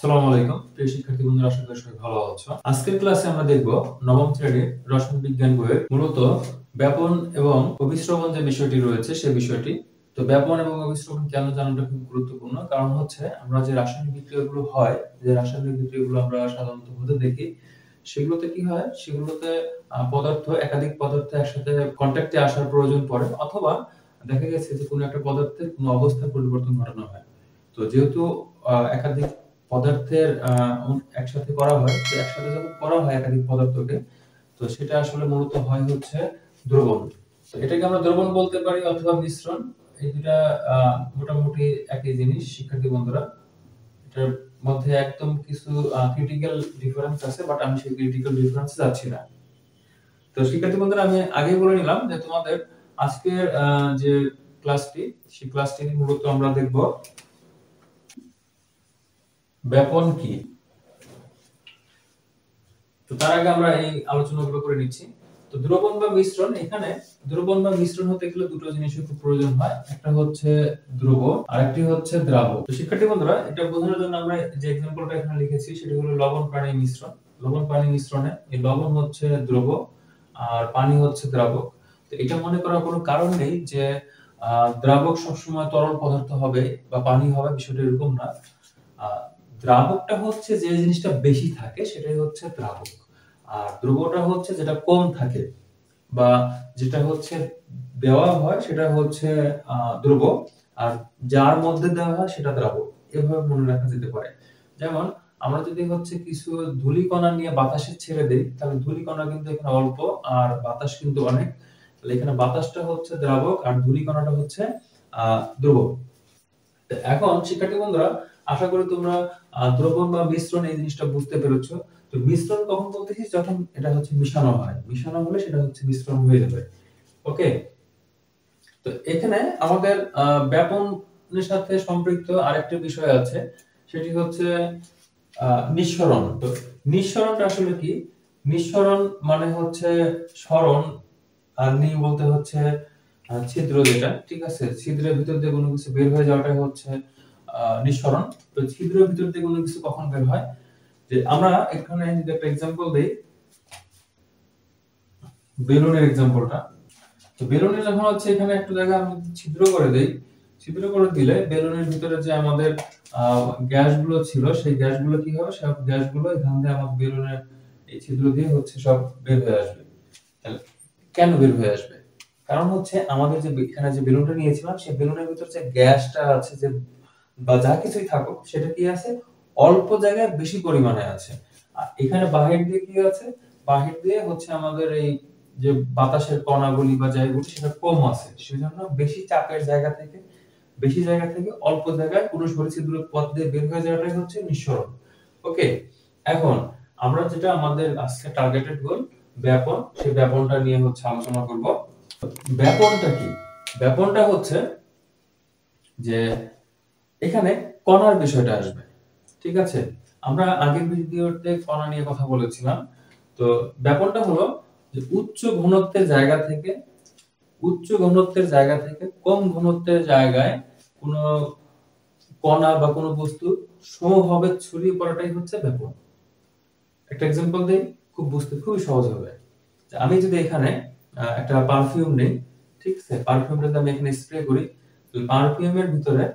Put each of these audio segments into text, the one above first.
আসসালামু আলাইকুম প্রিয় শিক্ষার্থী বন্ধুরা, আশা করি সবাই ভালো আছো। আজকের ক্লাসে আমরা দেখব নবম শ্রেণীর রসায়ন বিজ্ঞান বইয়ের মূলত ব্যাপন এবং অভিস্রবণ যে বিষয়টি রয়েছে সেই বিষয়টি। তো ব্যাপন এবং অভিস্রবণ কেন জানাটা খুব গুরুত্বপূর্ণ, কারণ হচ্ছে আমরা যে রাসায়নিক বিক্রিয়াগুলো হয়, যে রাসায়নিক বিক্রিয়াগুলো আমরা সাধারণত হতে দেখি, সেগুলোতে কি হয়, সেগুলোতে একাধিক পদার্থ একসাথে কন্ট্যাক্টে আসার প্রয়োজন পড়ে, অথবা দেখা গেছে যে কোনো একটা পদার্থের কোনো অবস্থার পরিবর্তন ঘটানো হয়। তো যেহেতু একাধিক পদার্থের একসাথে করা হয়, তো একসাথে যখন করা হয় একাধিক পদার্থকে, তো সেটা আসলে মূলত হয় হচ্ছে দ্রবণ। তো এটাকে আমরা দ্রবণ বলতে পারি অথবা মিশ্রণ। এই দুটা মোটামুটি একই জিনিস শিক্ষার্থী বন্ধুরা। এটার মধ্যে একদম কিছু ক্রিটিক্যাল ডিফারেন্স আছে, বাট আমি সেই ক্রিটিক্যাল ডিফারেন্সে যাচ্ছি না। তো শিক্ষার্থী বন্ধুরা, আমি আগেই বলে নিলাম যে তোমাদের আজকের যে ক্লাসটি, সেই ক্লাসটি মূলত আমরা দেখব ব্যাপন কি। তো তার আগে আমরা এই আলোচনাগুলো করে নিচ্ছি। তো দ্রবণ বা মিশ্রণ, এখানে দ্রবণ বা মিশ্রণ হতে গেলে দুটো জিনিসের খুব প্রয়োজন হয়, একটা হচ্ছে দ্রব, আরেকটি হচ্ছে দ্রাবক। তো শিক্ষার্থী বন্ধুরা, এটা বোঝানোর জন্য আমরা যে एग्जांपलটা এখানে লিখেছি সেটা হলো লবণ পানি মিশ্রণ। লবণ পানি মিশ্রণে এই লবণ হচ্ছে দ্রব আর পানি হচ্ছে দ্রাবক। তো এটা মনে করার কোনো কারণ নেই যে দ্রাবক সবসময় তরল পদার্থ হবে বা পানি হবে, বিষয়টা এরকম না। দ্রাবকটা হচ্ছে যে জিনিসটা বেশি থাকে সেটাই হচ্ছে দ্রাবক, আর দ্রবটা হচ্ছে যেটা কম থাকে বা যেটা হচ্ছে দেওয়া হয় সেটা হচ্ছে দ্রব, আর যার মধ্যে দেওয়া হয় সেটা দ্রাবক। এভাবে মনে রাখা যেতে পারে। যেমন আমরা যদি হচ্ছে কিছু ধূলিকণা নিয়ে বাতাসে ছেড়ে দেই, তাহলে ধূলিকণা কিন্তু এখানে অল্প আর বাতাস কিন্তু অনেক। তাহলে এখানে বাতাসটা হচ্ছে দ্রাবক আর ধূলিকণাটা হচ্ছে দ্রবক। এখন শিক্ষার্থী বন্ধুরা, আশা করি তোমরা দ্রবণ বা মিশ্রণ এই জিনিসটা বুঝতে পেরেছো। তো মিশ্রণ কখন বলতেছি, যখন এটা হচ্ছে মিশানো হয়, মিশানো হলে সেটা হচ্ছে মিশ্রণ হয়ে যাবে। ওকে। তো এখানে আমাদের ব্যাপনের সাথে সম্পৃক্ত আরেকটা বিষয় আছে, সেটি হচ্ছে নিঃসরণ। তো নিঃসরণটা আসলে কি? নিঃসরণ মানে হচ্ছে সরণ, আর নি বলতে হচ্ছে ছিদ্র, যেটা ঠিক আছে, ছিদ্রের ভিতর দিয়ে কোনো কিছু বের হয়ে যাওয়াটাই হচ্ছে নিঃসরণ। তো ছিদ্রের ভিতর দিয়ে কোনো কিছু কখন বের হয়, যে আমরা এখানে যদি একটা एग्जांपल দেই, বেলুনের एग्जांपलটা। তো বেলুনে যখন হচ্ছে এখানে একটা জায়গা আমি ছিদ্র করে দেই, ছিদ্র করে দিলে বেলুনের ভিতরে যে আমাদের গ্যাসগুলো ছিল, সেই গ্যাসগুলো কি হবে, সব গ্যাসগুলো এখান দিয়ে আমার বেলুনের এই ছিদ্র দিয়ে হচ্ছে সব বের হয়ে আসবে। তাহলে কেন বের হয়ে আসবে? কারণ হচ্ছে আমাদের যে এখানে যে বেলুনটা নিয়েছিলাম, সেই বেলুনের ভিতর যে গ্যাসটা আছে, যে বা যা কিছুই থাকুক, সেটা কি আছে, অল্প জায়গায় বেশি পরিমাণে আছে। আর এখানে বাহির দিয়ে কি আছে, বাহির দিয়ে হচ্ছে আমাদের এই যে বাতাসের কণাগুলি বা যাইগুলি সেটা কম আছে, সেজন্য বেশি জায়গা থেকে অল্প জায়গায় কোনো সরিষিদ্র পথ দিয়ে বের হয়ে যাওয়াটাই হচ্ছে নিঃসরণ। ওকে। এখন আমরা যেটা আমাদের আজকে টার্গেটেড গোল ব্যাপন, সেই ব্যাপনটা নিয়ে হচ্ছে আলোচনা করব। ব্যাপনটা কি? ব্যাপনটা হচ্ছে যে এখানে কণার বিষয়টা আসবে, ঠিক আছে। আমরা আগের ভিডিওতে কণা নিয়ে কথা বলেছিলাম। তো ব্যাপনটা হলো যে উচ্চ ঘনত্বের জায়গা থেকে কম ঘনত্বের জায়গায় কোনো কণা বা কোনো বস্তু সমভাবে ছড়িয়ে পড়াটাই হচ্ছে ব্যাপন। একটা एग्जांपल দেই, খুব বুঝতে খুবই সহজ হবে। আমি যদি এখানে একটা পারফিউম নেই, ঠিক আছে, পারফিউমটা যদি আমি এখানে স্প্রে করি, তো পারফিউমের ভিতরে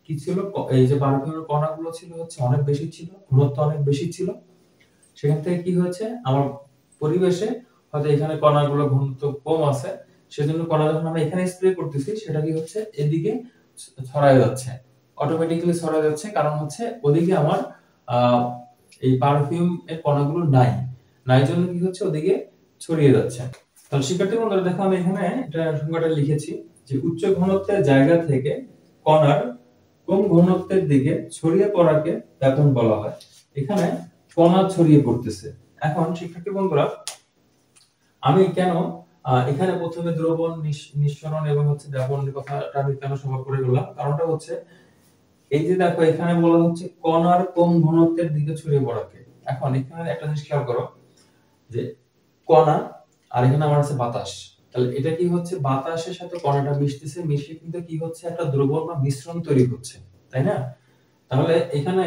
কি ছিল, এই যে পারফিউমের কণাগুলো ছিল হচ্ছে অনেক বেশি ছিল, ঘনত্ব অনেক বেশি ছিল। সেখান থেকে কি হয়েছে, আমার পরিবেশে হয়তো এখানে কণাগুলো ঘনত্ব কম আছে, সেজন্য কণা যখন আমি এখানে স্প্রে করতেছি, সেটা কি হচ্ছে, এদিকে ছড়ায় যাচ্ছে, অটোমেটিক্যালি ছড়ায় যাচ্ছে, কারণ হচ্ছে ওদিকে আমার এই পারফিউম এর কণাগুলো নাই জন্য কি হচ্ছে, ওদিকে ছড়িয়ে যাচ্ছে। তাহলে শিক্ষার্থী বন্ধুরা দেখো, আমি এখানে এটা সংজ্ঞাটা লিখেছি যে উচ্চ ঘনত্বের জায়গা থেকে কণার কম ঘনত্বের দিকে ছড়িয়ে পড়াকে ব্যাপন বলা হয়। এখানে কণা ছড়িয়ে পড়তেছে। এখন শিক্ষার্থী বন্ধুরা, আমি কেন এখানে প্রথমে দ্রবণ, নিঃসরণ এবং হচ্ছে ব্যাপনের কথাটা আমি কেন সভা করে গেলাম, কারণটা হচ্ছে এই যে দেখো এখানে বলা হচ্ছে কণার কম ঘনত্বের দিকে ছড়িয়ে পড়াকে। এখন এখানে একটা জিনিস খেয়াল করো, যে কণা আর এখানে আমার আছে বাতাস, তাহলে এটা কি হচ্ছে, বাতাসের সাথে কণাটা মিশতেছে, মিশে কিন্তু কি হচ্ছে, একটা দ্রবণ বা মিশ্রণ তৈরি হচ্ছে, তাই না? তাহলে এখানে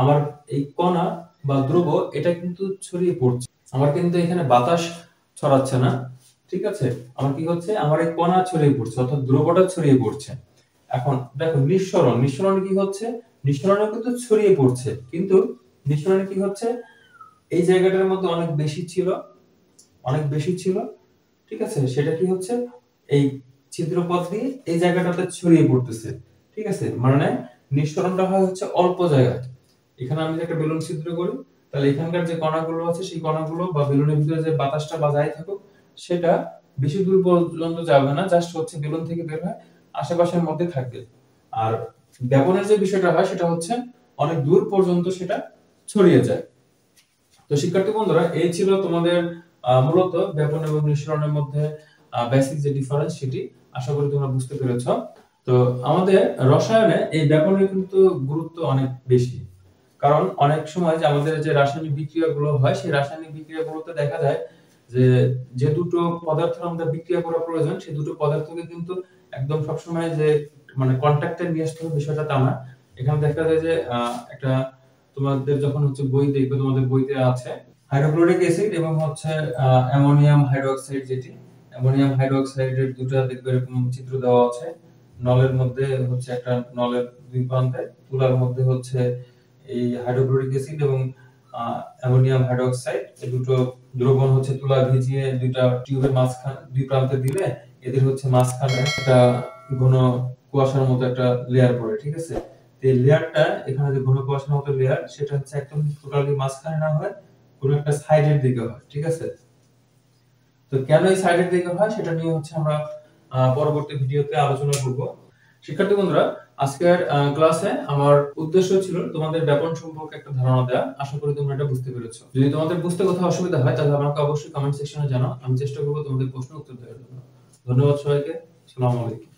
আমার এই কণা বা দ্রব এটা কিন্তু ছড়িয়ে পড়ছে, আমার কিন্তু এখানে বাতাস ছড়াচ্ছে না, ঠিক আছে, আমার কি হচ্ছে, আমার এই কণা ছড়িয়ে পড়ছে অর্থাৎ দ্রবটা ছড়িয়ে পড়ছে। এখন দেখো নিঃসরণ কি হচ্ছে, নিঃসরণও কিন্তু ছড়িয়ে পড়ছে, কিন্তু নিঃসরণে কি হচ্ছে, এই জায়গাটার মধ্যে অনেক বেশি ছিল, ঠিক আছে, সেটা কি হচ্ছে, এই ছিদ্রপথ দিয়ে এই জায়গাটাতে ছড়িয়ে পড়তেছে, ঠিক আছে, মানে নিঃসরণটা হয় হচ্ছে অল্প জায়গায়। এখানে আমি একটা বেলুন ছিদ্র করি, তাহলে এখানকার যে কণাগুলো আছে সেই কণাগুলো বা বেলুনের ভিতরে যে বাতাসটা বা যাই থাকুক সেটা বেশি দূর পর্যন্ত যাবে না, জাস্ট হচ্ছে বেলুন থেকে বের হয় আশেপাশের মধ্যে থাকবে। আর ব্যাপনের যে বিষয়টা হয় সেটা হচ্ছে অনেক দূর পর্যন্ত সেটা ছড়িয়ে যায়। তো শিক্ষার্থী বন্ধুরা, এই ছিল তোমাদের মূলত ব্যাপন এবং নিঃসরণের মধ্যে বেসিক যে ডিফারেন্স সেটি আশা করি তোমরা বুঝতে পেরেছো। তো আমাদের রসায়নে এই ব্যাপনের কিন্তু গুরুত্ব অনেক বেশি, কারণ অনেক সময় যে আমাদের যে রাসায়নিক বিক্রিয়াগুলো হয় সেই রাসায়নিক বিক্রিয়াগুলোতে দেখা যায় যে যে দুটো পদার্থের আমাদের বিক্রিয়া করা প্রয়োজন সেই দুটো পদার্থকে কিন্তু একদম সবসময় যে মানে কন্ট্যাক্টে নিয়ে আসতে হবে বিষয়টা তা না। এখানে দেখা যায় যে একটা তোমাদের যখন হচ্ছে বই দেখবে, তোমাদের বইতে আছে হাইড্রোক্লোরিক অ্যাসিড এবং হচ্ছে অ্যামোনিয়াম হাইড্রোক্সাইড, যেটি অ্যামোনিয়াম হাইড্রোক্সাইডের দুটো দেখবে এরকম চিত্র দেওয়া আছে, নলের মধ্যে হচ্ছে একটা নলের দুই প্রান্তে তুলার মধ্যে হচ্ছে এই হাইড্রোক্লোরিক অ্যাসিড এবং অ্যামোনিয়াম হাইড্রোক্সাইড, এই দুটো দ্রবণ হচ্ছে তুলা ভিজিয়ে দুইটা টিউবের মাঝখানে দুই প্রান্তে দিলে এদের হচ্ছে মাঝখানে একটা ঘন কুয়াশার মতো একটা লেয়ার পড়ে, ঠিক আছে, এই লেয়ারটা এখানে যে ঘন কুয়াশার মতো লেয়ার সেটা হচ্ছে একদম টোটালি মাঝখানে না হয় কোনো একটা সাইডের দিকে হয়, ঠিক আছে। তো কেন এই সাইডের দিকে হয় সেটা নিয়ে হচ্ছে আমরা পরবর্তী ভিডিওতে আলোচনা করব। শিক্ষার্থী বন্ধুরা, আজকের ক্লাসে আমার উদ্দেশ্য ছিল তোমাদের ব্যাপন সম্পর্কে একটা ধারণা দেওয়া। আশা করি তোমরা এটা বুঝতে পেরেছো। যদি তোমাদের বুঝতে কোথাও অসুবিধা হয় তাহলে আমাকে অবশ্যই কমেন্ট সেকশনে জানাও, আমি চেষ্টা করব তোমাদের প্রশ্ন উত্তর দেওয়ার জন্য। ধন্যবাদ সবাইকে। আসসালামু আলাইকুম।